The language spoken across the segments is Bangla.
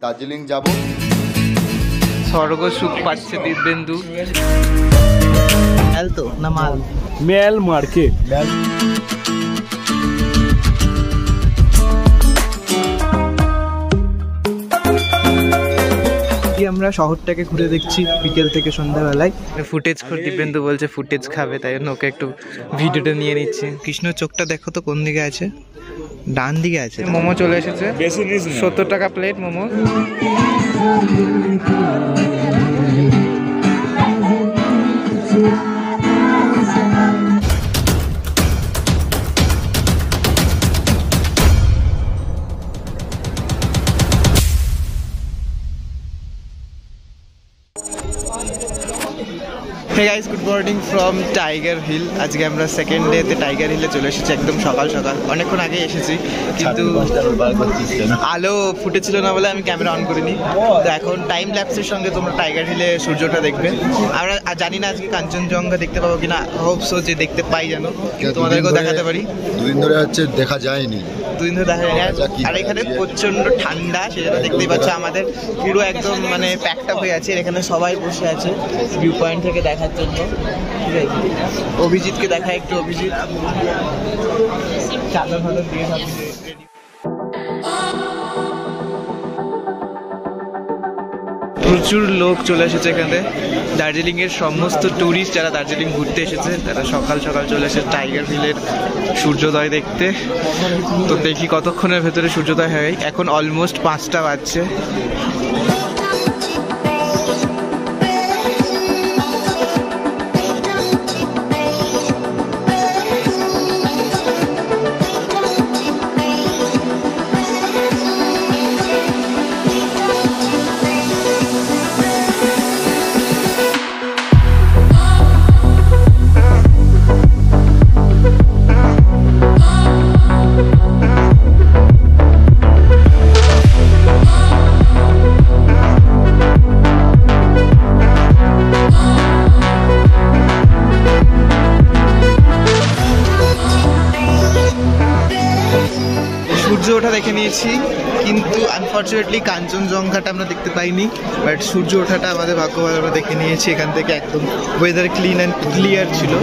দার্জিলিং যাব। স্বর্গ সুখ পাচ্ছে দিব্যেন্দু। মেল তো না মাল? মেল মার্কেট। আমরা শহরটাকে ঘুরে দেখছি বিকেল থেকে সন্ধ্যাবেলায়। ফুটেজ দিব্যেন্দু বলছে ফুটেজ খাবে, তাই জন্য ওকে একটু ভিডিওটা নিয়ে নিচ্ছে। কৃষ্ণ চোখটা দেখো তো কোন দিকে আছে? ডান দিকে আছে। মোমো চলে এসেছে, 70 টাকা plate momo. Hey guys, good morning from Tiger Hill. আজকে আমরা সেকেন্ড ডেতে টাইগার হিলে চলে এসেছি, একদম সকাল সকাল। অনেকক্ষণ আগে এসেছি, কিন্তু আলো ফুটেছিল না বলে আমি ক্যামেরা অন করিনি। তো এখন টাইম ল্যাপসের সঙ্গে তোমরা টাইগার হিলে সূর্যটা দেখবে। আমরা জানি না আজকে কাঞ্চনজঙ্ঘা দেখতে পাবো কিনা, হোপসো যে দেখতে পাই যেন, তোমাদেরকেও দেখাতে পারি। দুদিন ধরে হচ্ছে দেখা যায়নি, দুদিন ধরে দেখা যায়। আর এখানে প্রচন্ড ঠান্ডা, সেজন্য দেখতেই পাচ্ছ আমাদের পুরো একদম মানে প্যাকড আপ হয়ে আছে। এখানে সবাই বসে আছে ভিউ পয়েন্ট থেকে দেখার জন্য। ঠিক আছে, অভিজিৎকে দেখা একটু। অভিজিৎ চাদর ফাদর দিয়ে সব প্রচুর লোক চলে এসেছে এখানে। দার্জিলিং এর সমস্ত ট্যুরিস্ট যারা দার্জিলিং ঘুরতে এসেছে তারা সকাল সকাল চলে এসেছে টাইগার হিলের সূর্যোদয় দেখতে। তো দেখি কতক্ষণের ভেতরে সূর্যোদয় হয়। এখন অলমোস্ট 5টা বাজছে। সূর্য ওঠা দেখে নিয়েছি, কিন্তু আনফর্চুনেটলি কাঞ্চনজঙ্ঘাটা আমরা দেখতে পাইনি। বাট সূর্য ওঠাটা আমাদের ভাগ্য ভালো, আমরা দেখে নিয়েছি এখান থেকে। একদম ওয়েদার ক্লিন অ্যান্ড ক্লিয়ার ছিল।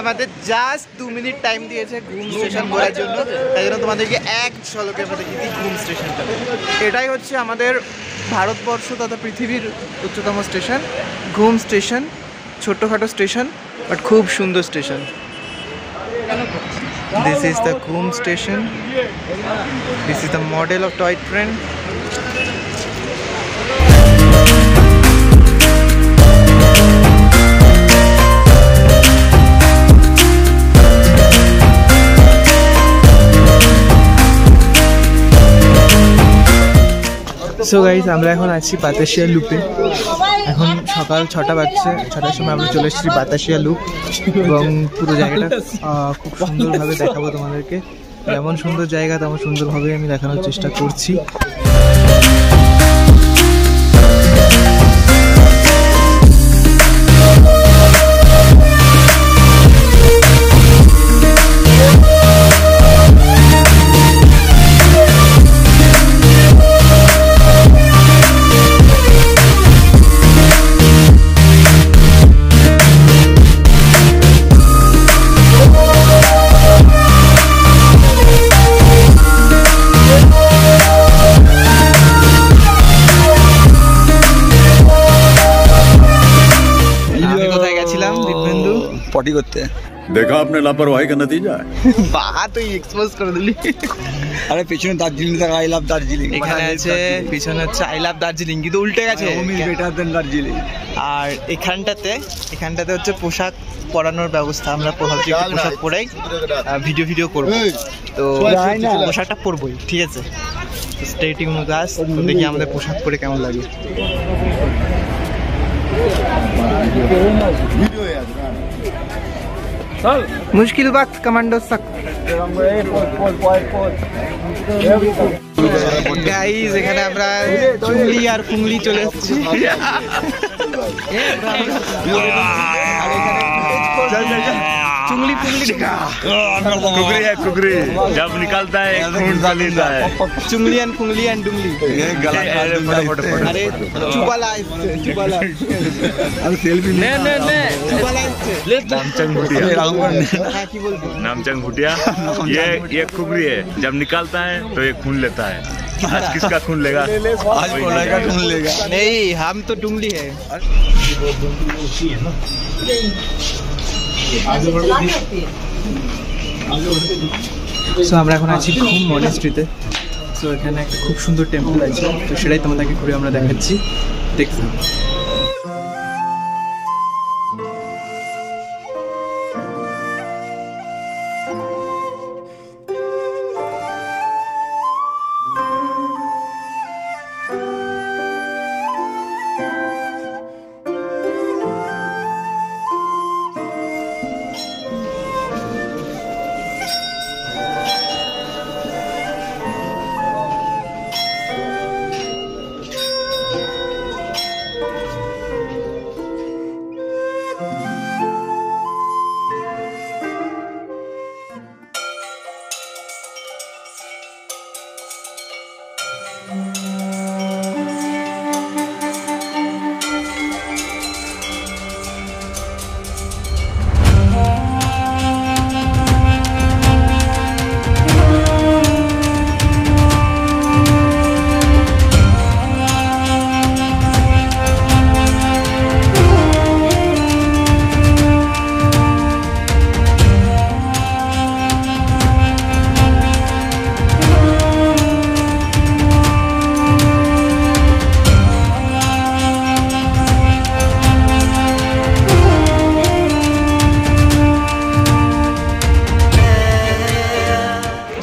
আমাদের জাস্ট 2 মিনিট টাইম দিয়েছে ঘুম স্টেশন ঘোরার জন্য, তাই জন্য তোমাদেরকে এক ঝলকে আমরা দেখিয়ে দিই ঘুম স্টেশনটা। এটাই হচ্ছে আমাদের ভারতবর্ষ তথা পৃথিবীর উচ্চতম স্টেশন, ঘুম স্টেশন। ছোট্টখাটো স্টেশন, বাট খুব সুন্দর স্টেশন। দিস ইজ দ্য ঘুম station. This is the model of toy train. So guys, আমরা এখন আছি বাতাসিয়া লুপে। এখন সকাল 6টা বাজছে। 6টার সময় আমরা চলে এসেছি বাতাসিয়া লুপ, এবং পুরো জায়গাটা খুব সুন্দরভাবে দেখাবো তোমাদেরকে। যেমন সুন্দর জায়গা তেমন সুন্দরভাবে আমি দেখানোর চেষ্টা করছি। पॉटी करते हैं। देखा आपने लापरवाही का नतीजा है। বাহ, তুই এক্সপোজ করে দিলি। আরে পিছনে দার্জিলিং থেকে আই লাভ দার্জিলিং এখানে আছে, পিছনে হচ্ছে আই লাভ দার্জিলিং, কিন্তু উল্টে গেছে। বেটার দেন দার্জিলিং। আর এখানটাতে হচ্ছে পোশাক পরানোর ব্যবস্থা। আমরা ভাবছি পোশাক পরেই ভিডিও করবো, তো পোশাকটা পরবই। ঠিক আছে, স্টে টিউন উইথ আস, তো দেখি আমাদের পোশাক পরে কেমন লাগে। মুশকিল ওয়াক্ত কমান্ডো সক। গাইস এখানে আমরা চুংলি আর ফুংলি চলে এসেছি। चुंगली पुंगली दिखा कुकरी है कुकरी जब निकलता है खून का लेता है चुंगली एंड फुंगली एंड डुंगली अरे चुबाला चुबाला अरे सेल्फी ने चुबाला नामचंग भुटिया हाँ की बोलते नामचंग भुटिया ये कुकरी है जब निकलता है तो ये खून लेता है। आज किसका खून लेगा? आज बोला का खून लेगा। नहीं हम तो डुंगली है। সো আমরা এখন আছি খুব মনেস্ট্রিতে। সো এখানে একটা খুব সুন্দর টেম্পল আছে, তো সেটাই তোমাদেরকে ঘুরে আমরা দেখাচ্ছি, দেখছি।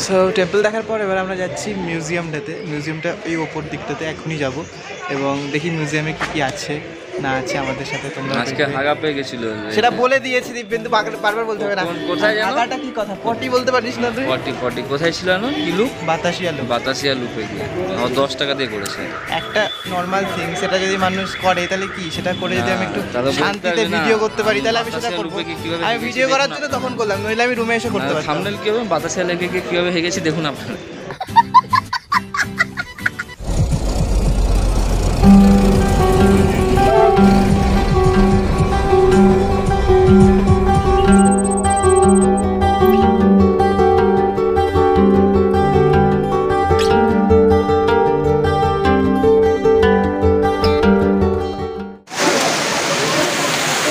সো টেম্পল দেখার পর এবার আমরা যাচ্ছি মিউজিয়ামটাতে। মিউজিয়ামটা এই ওপর দিকটাতে এখনই যাব এবং দেখি মিউজিয়ামে কি কি আছে না আছে আমাদের সাথে। তোমরা আজকে হাগা পেয়ে গেছিল, সেটা বলে দিয়েছি দিব্যেন্দু, বারবার বলতে হবে না। কোথায় জানো? হাগাটা কি কথা, পটি বলতে পারিস না তুই? পটি কোথায় ছিল না? কিলু বাতাসি আলু। বাতাসি আলু পেয়ে গিয়ে আমার 10 টাকা দিয়ে করেছে। একটা নর্মাল থিং, সেটা যদি মানুষ করে তাহলে কি, সেটা করে যদি আমি একটু তাহলে বলতে শান্তিতে হবে না। ভিডিও করতে পারি তাহলে আমি সেটা বাতাসি আলু করবো। পেকে কিভাবে আমি হেগেছি ভিডিও করার দেখুন জন্য তখন করলাম, নইলে আমি রুমে এসে করতে পারতাম। থাম্বনেল কি হবে? বাতাসি আলু পেকে কিভাবে হেগেছি দেখুন আপনারা।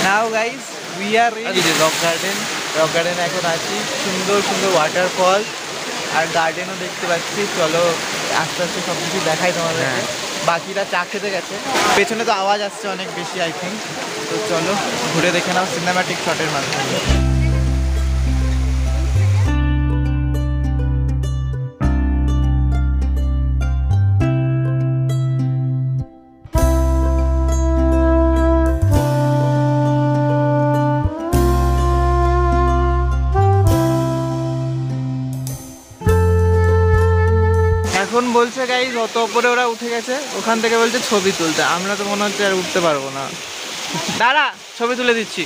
Now guys we are in Rock Garden. Rock গার্ডেনে এখন আছি, সুন্দর সুন্দর ওয়াটারফল আর গার্ডেনও দেখতে পাচ্ছি। চলো আস্তে আস্তে সব কিছু দেখাই তোমাদের। বাকিরা চা খেতে গেছে, পেছনে তো আওয়াজ আসছে অনেক বেশি আই থিঙ্ক। তো চলো ঘুরে দেখে নাও সিনেম্যাটিক শটের মাধ্যমে। এখন বলছে গাইজ অত উপরে ওরা উঠে গেছে, ওখান থেকে বলছে ছবি তুলতে। আমরা তো মনে হচ্ছে আর উঠতে পারবো না। দাঁড়া ছবি তুলে দিচ্ছি।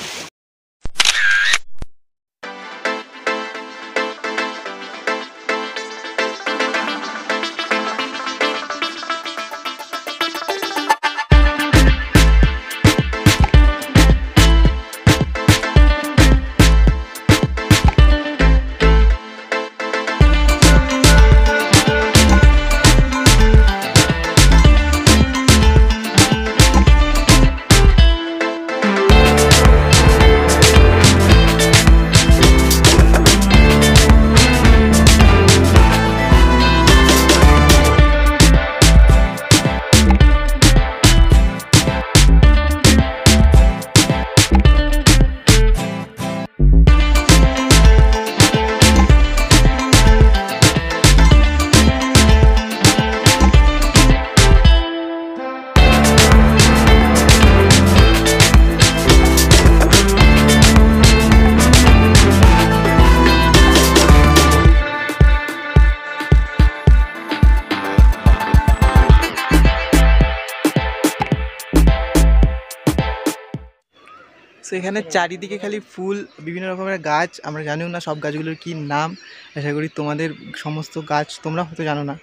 এখানে চারিদিকে খালি ফুল, বিভিন্ন রকমের গাছ, আমরা জানিও না সব গাছগুলোর কী নাম। আশা করি তোমাদের সমস্ত গাছ তোমরা হয়তো জানো না,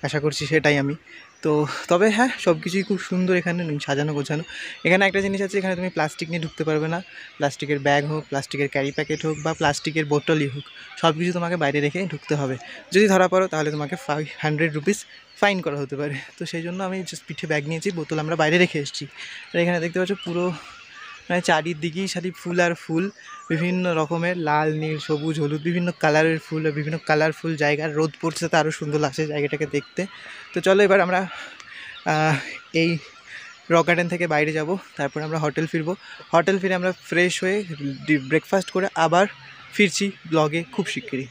আশা করছি সেটাই আমি। তো তবে হ্যাঁ, সব কিছুই খুব সুন্দর এখানে সাজানো গোছানো। এখানে একটা জিনিস আছে, এখানে তুমি প্লাস্টিক নিয়ে ঢুকতে পারবে না। প্লাস্টিকের ব্যাগ হোক, প্লাস্টিকের ক্যারি প্যাকেট হোক বা প্লাস্টিকের বোতলই হোক, সব কিছু তোমাকে বাইরে রেখে ঢুকতে হবে। যদি ধরা পড়ো তাহলে তোমাকে 500 রুপিস ফাইন করা হতে পারে। তো সেই জন্য আমি জাস্ট পিঠে ব্যাগ নিয়েছি, বোতল আমরা বাইরে রেখে এসেছি। আর এখানে দেখতে পাচ্ছ পুরো মানে চারিদিকেই সারি ফুল আর ফুল, বিভিন্ন রকমের লাল, নীল, সবুজ, হলুদ, বিভিন্ন কালারের ফুল আর বিভিন্ন কালারফুল জায়গার রোদ পড়ছে, তো আরও সুন্দর লাগছে জায়গাটাকে দেখতে। তো চলো এবার আমরা এই রক গার্ডেন থেকে বাইরে যাব, তারপর আমরা হোটেল ফিরবো। হোটেল ফিরে আমরা ফ্রেশ হয়ে ব্রেকফাস্ট করে আবার ফিরছি ব্লগে খুব শিগগিরই।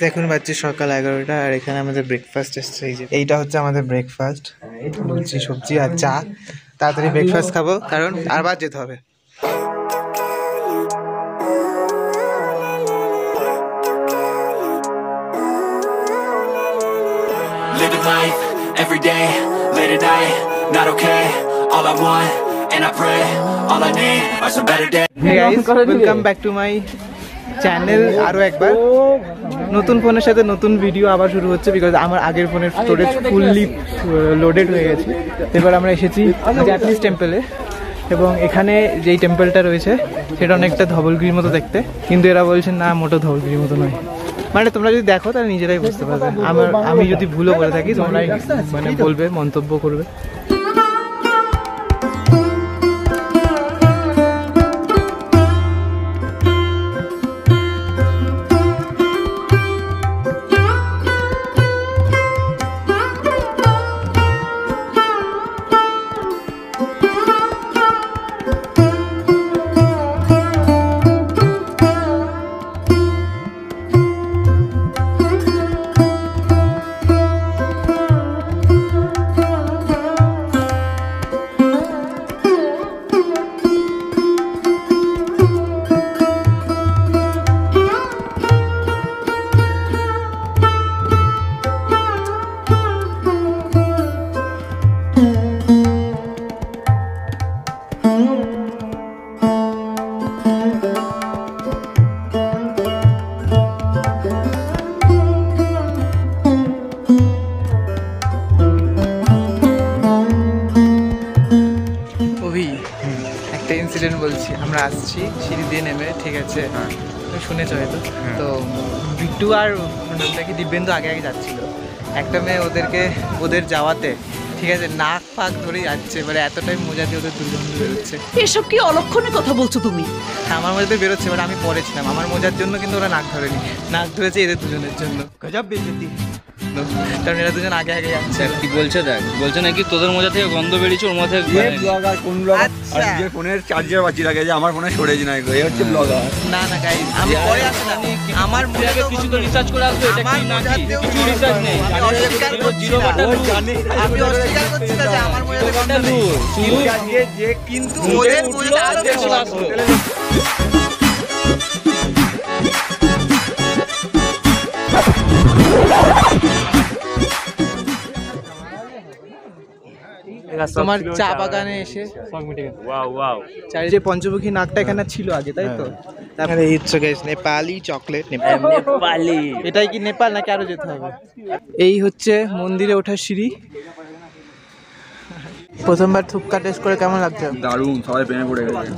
এখন বাজছে সকাল 11টা, আর এখানে আমাদের ব্রেকফাস্ট এসছে। এই যে এইটা হচ্ছে আমাদের ব্রেকফাস্ট, লুচি, সবজি আর চা। তাড়াতাড়ি ব্রেকফাস্ট খাবো কারণ আবার যেতে হবে। Living life, every day, late at night, not okay. All I want, and I pray, all I need are some better days. Hey guys, welcome back to my channel. আরও একবার নতুন ফোনের সাথে নতুন ভিডিও আবার শুরু হচ্ছে, বিকজ আমার আগের ফোনের স্টোরেজ ফুললি লোডেড হয়ে গেছে। এবার আমরা এসেছি জাপানিজ টেম্পলে, এবং এখানে যেই টেম্পলটা রয়েছে সেটা অনেকটা ধবলগিরির মতো দেখতে, কিন্তু এরা বলছেন না, মোটো ধবলগিরির মতো নয়। মানে তোমরা যদি দেখো তাহলে নিজেরাই বুঝতে পারবে। আমি যদি ভুলও করে থাকি তোমরাই মানে বলবে, মন্তব্য করবে। বলছি, আমরা আসছি সিঁড়ি দিয়ে নেমে, ঠিক আছে, শুনেছ হয়তো। তো বিট্টু আর নাকি দিব্যেন্দু আগে আগে যাচ্ছিল, একটা মেয়ে ওদের যাওয়াতে, ঠিক আছে, নাক ফাঁক ধরে যাচ্ছে, মানে এতটাই মজা দিয়ে ওদের দুজন বেরোচ্ছে। এসব কি অলক্ষণে কথা বলছো তুমি? হ্যাঁ, আমার মধ্যে বেরোচ্ছে, বাট আমি পরেছিলাম আমার মজার জন্য, কিন্তু ওরা নাক ধরেনি, নাক ধরেছে এদের দুজনের জন্য। গজব বেজতি, কারণ এরা দুজন আগে আগে যাচ্ছে। কি বলছে দেখ, বলছে নাকি তোদের মজা থেকে গন্ধ বেরিয়েছে, ওর মধ্যে ব্লগার কোন ব্লগার? আর নিজের ফোনের চার্জার বাঁচিয়ে রাখে যে আমার ফোনে স্টোরেজ নাই, এই হচ্ছে ব্লগার। না না গাইস, আমি পরে আসলাম, আমার মনে কিছু তো রিসার্চ করে আসবে, এটা কি না কি কিছু রিসার্চ নেই, জিরো বাটন আমি অস্বীকার করছি না যে আমার মনে হয়, কিন্তু ওদের মনে আরো বেশি আসবে। তোমার চা বাগানে এসে যে পঞ্চমুখী নাকটা এখানে ছিল আগে, তাই তো? তারপরে এই হচ্ছে গাইস নেপালি চকলেট, নেপালি। এটাই কি নেপাল নাকি আরো যেতে হবে? এই হচ্ছে মন্দিরে ওঠার সিঁড়ি। প্রথমবার থুপকা টেস্ট করে কেমন লাগছে? দারুণ, সবাই প্রেমে পড়ে গেছে।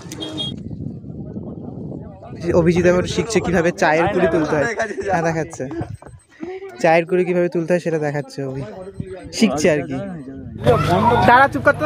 অভিজিৎ এখন শিখছে কিভাবে চায়ের কুড়ি তুলতে হয়, দেখাচ্ছে চায়ের কুড়ি কিভাবে তুলতে হয় সেটা দেখাচ্ছে, শিখছে আর কি। তারা চুপ করতো।